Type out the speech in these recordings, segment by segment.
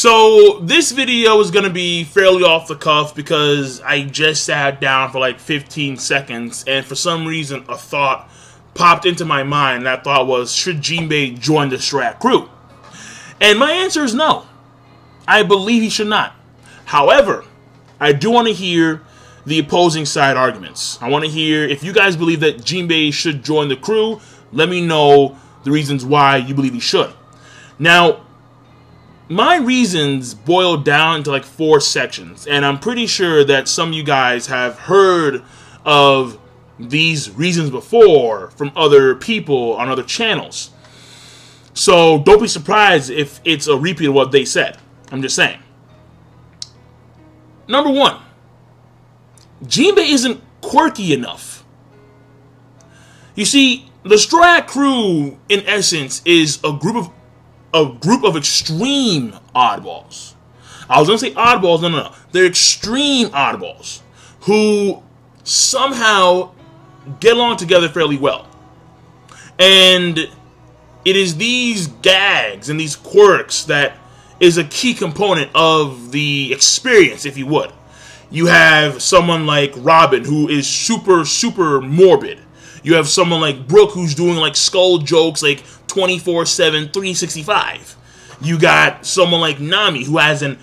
So this video is going to be fairly off the cuff because I just sat down for like 15 seconds and for some reason a thought popped into my mind. That thought was, should Jinbe join the Strat crew? And my answer is no. I believe he should not. However, I do want to hear the opposing side arguments. I want to hear, if you guys believe that Jinbe should join the crew, let me know the reasons why you believe he should. Now, my reasons boil down to like 4 sections, and I'm pretty sure that some of you guys have heard of these reasons before from other people on other channels. So don't be surprised if it's a repeat of what they said. I'm just saying. Number 1, Jinbe isn't quirky enough. You see, the Strat crew, in essence, is a group of extreme oddballs. I was going to say oddballs, no. They're extreme oddballs who somehow get along together fairly well. And it is these gags and these quirks that is a key component of the experience, if you would. You have someone like Robin, who is super, super morbid. You have someone like Brooke, who's doing like skull jokes like 24/7, 365. You got someone like Nami, who has an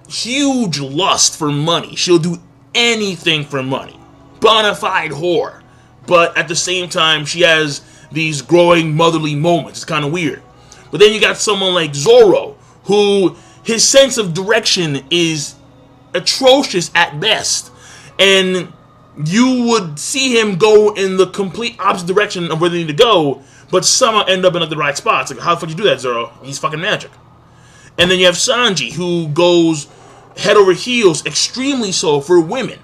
huge lust for money. She'll do anything for money. Bonafide whore. But at the same time, she has these growing motherly moments. It's kind of weird. But then you got someone like Zoro, who his sense of direction is atrocious at best. And you would see him go in the complete opposite direction of where they need to go, but somehow end up in like the right spots. Like, how the fuck you do that, Zoro? He's fucking magic. And then you have Sanji, who goes head over heels, extremely so, for women.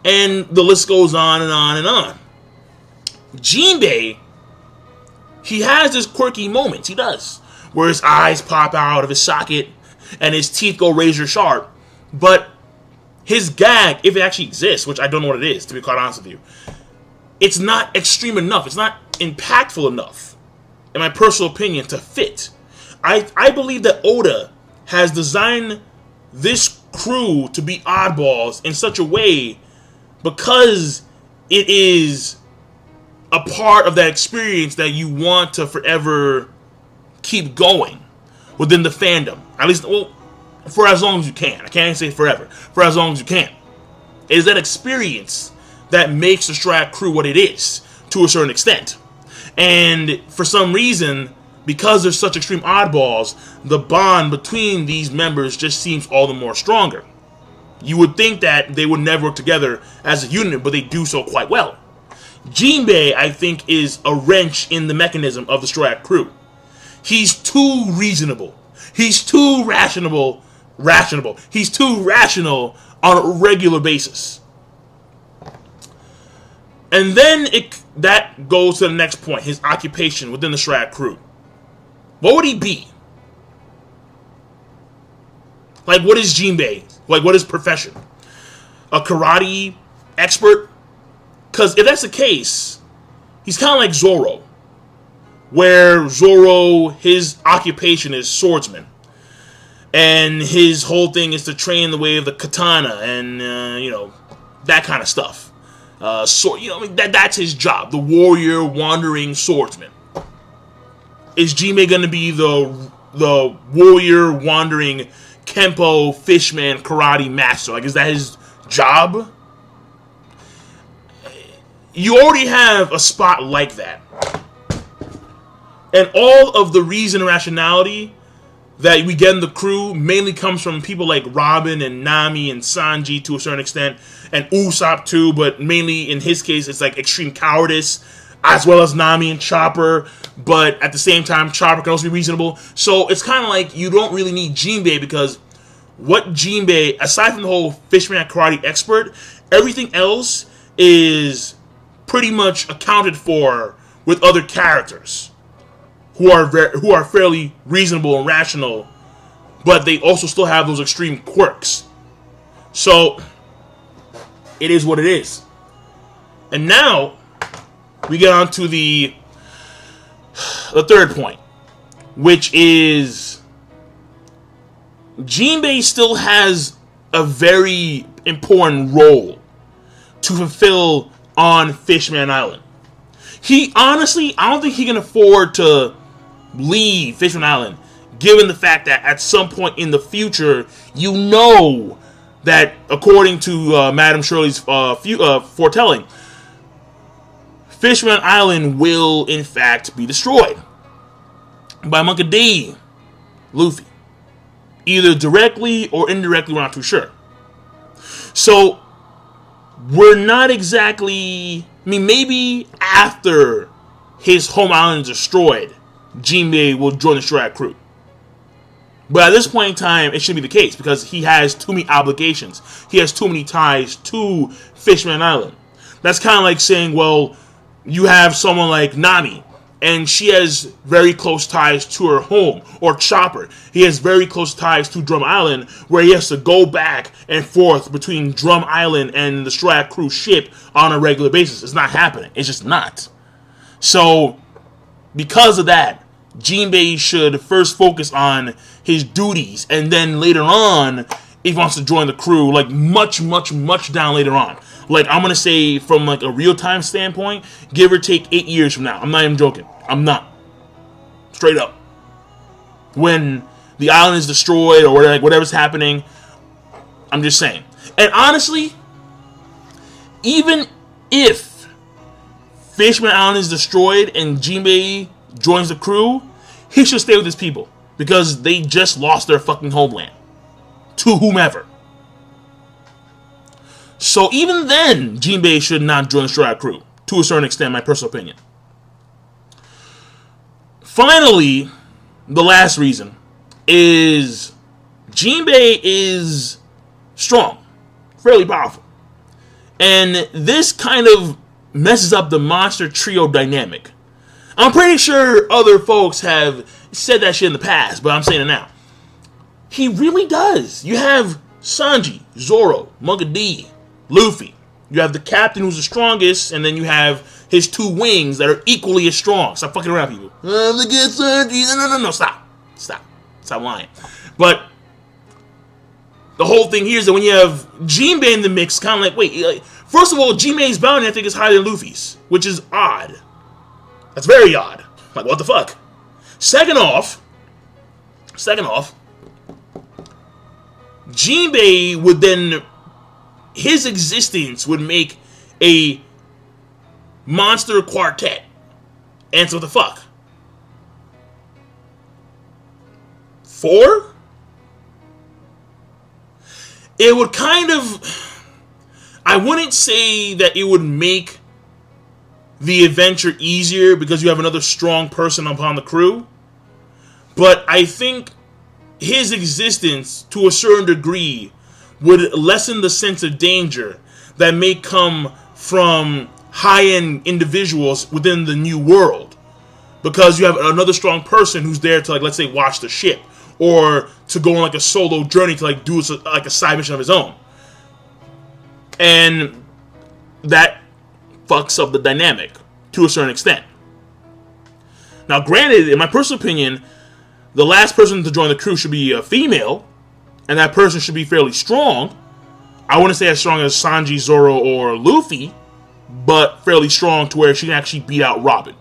And the list goes on and on and on. Jinbe, he has his quirky moments. He does. Where his eyes pop out of his socket and his teeth go razor sharp. But his gag, if it actually exists, which I don't know what it is, to be quite honest with you, it's not extreme enough. It's not impactful enough, in my personal opinion, to fit. I believe that Oda has designed this crew to be oddballs in such a way because it is a part of that experience that you want to forever keep going within the fandom. At least, well, for as long as you can. I can't say forever. For as long as you can. It is that experience that makes the Strat crew what it is, to a certain extent. And for some reason, because they're such extreme oddballs, the bond between these members just seems all the more stronger. You would think that they would never work together as a unit, but they do so quite well. Jinbe, I think, is a wrench in the mechanism of the Strat crew. He's too reasonable. He's too rational. He's too rational on a regular basis. And then that goes to the next point, his occupation within the Strat crew. What would he be? Like, what is Jinbe? Like, what is profession? A karate expert? Because if that's the case, he's kind of like Zoro. Where Zoro, his occupation is swordsman. And his whole thing is to train the way of the katana and, that kind of stuff. That's his job. The warrior, wandering swordsman. Is Jinbe going to be the warrior, wandering Kempo, Fishman, karate master? Like, is that his job? You already have a spot like that. And all of the reason and rationality that we get in the crew mainly comes from people like Robin and Nami and Sanji to a certain extent, and Usopp too, but mainly in his case it's like extreme cowardice, as well as Nami and Chopper, but at the same time Chopper can also be reasonable. So it's kind of like you don't really need Jinbe, because what Jinbe, aside from the whole Fishman karate expert, everything else is pretty much accounted for with other characters who are fairly reasonable and rational, but they also still have those extreme quirks. So it is what it is. And now we get on to the third point, which is Jinbe still has a very important role to fulfill on Fishman Island. He honestly, I don't think he can afford to leave Fishman Island, given the fact that at some point in the future, you know that according to Madam Shirley's foretelling, Fishman Island will in fact be destroyed by Monkey D. Luffy. Either directly or indirectly, we're not too sure. So, we're not exactly... I mean, maybe after his home island is destroyed, Jinbe will join the Straw Hat crew. But at this point in time, it should be the case, because he has too many obligations. He has too many ties to Fishman Island. That's kind of like saying, well, you have someone like Nami, and she has very close ties to her home, or Chopper. He has very close ties to Drum Island, where he has to go back and forth between Drum Island and the Straw Hat crew ship on a regular basis. It's not happening. It's just not. So, because of that, Jinbe should first focus on his duties, and then later on, if he wants to join the crew, like much down later on. Like, I'm going to say from like a real-time standpoint, give or take 8 years from now. I'm not even joking. I'm not. Straight up. When the island is destroyed or whatever's happening, I'm just saying. And honestly, even if Fishman Island is destroyed and Jinbe joins the crew, he should stay with his people, because they just lost their fucking homeland to whomever. So even then, Jinbe should not join the Straw Hat crew, to a certain extent, my personal opinion. Finally, the last reason is Jinbe is strong, fairly powerful. And this kind of messes up the monster trio dynamic. I'm pretty sure other folks have said that shit in the past, but I'm saying it now. He really does. You have Sanji, Zoro, Monkey D, Luffy. You have the captain who's the strongest, and then you have his two wings that are equally as strong. Stop fucking around, people. Look at Sanji. No, stop lying. But the whole thing here is that when you have Jinbe in the mix, kind of like, wait, first of all, Jinbe's bounty I think is higher than Luffy's, which is odd. That's very odd. Like, what the fuck? Second off, Jinbe would then, his existence would make a monster quartet. And so what the fuck? 4? It would kind of, I wouldn't say that it would make the adventure easier because you have another strong person upon the crew, but I think his existence to a certain degree would lessen the sense of danger that may come from high-end individuals within the new world, because you have another strong person who's there to, like, let's say, watch the ship, or to go on like a solo journey to like do like a side mission of his own, and that fucks up the dynamic to a certain extent. Now, granted, in my personal opinion, the last person to join the crew should be a female, and that person should be fairly strong. I wouldn't say as strong as Sanji, Zoro, or Luffy, but fairly strong to where she can actually beat out Robin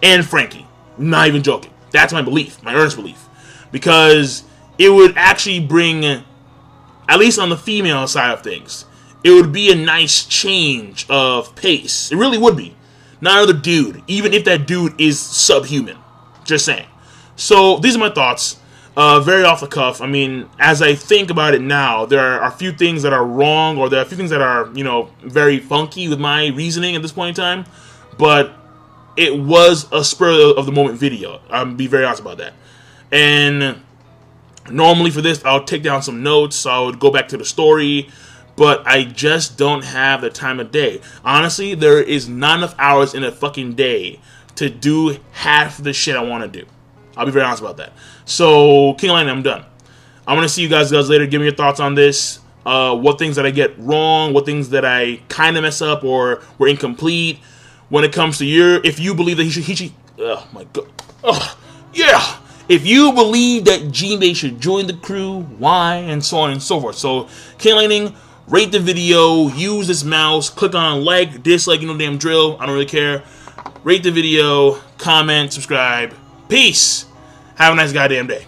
and Frankie. Not even joking. That's my belief, my earnest belief. Because it would actually bring, at least on the female side of things, it would be a nice change of pace. It really would be. Not another dude, even if that dude is subhuman. Just saying. So, these are my thoughts. Very off the cuff. I mean, as I think about it now, there are a few things that are wrong, or there are a few things that are, very funky with my reasoning at this point in time. But it was a spur of the moment video. I'll be very honest about that. And normally for this, I'll take down some notes. I would go back to the story. But I just don't have the time of day. Honestly, there is not enough hours in a fucking day to do half the shit I want to do. I'll be very honest about that. So, King Lion, I'm done. I'm going to see you guys later. Give me your thoughts on this. What things that I get wrong. What things that I kind of mess up or were incomplete. When it comes to if you believe that he should, oh my god. Oh, yeah. if you believe that Jinbe should join the crew, why, and so on and so forth. So, King Lightning, rate the video, use this mouse, click on like, dislike, you know damn drill, I don't really care. Rate the video, comment, subscribe. Peace. Have a nice goddamn day.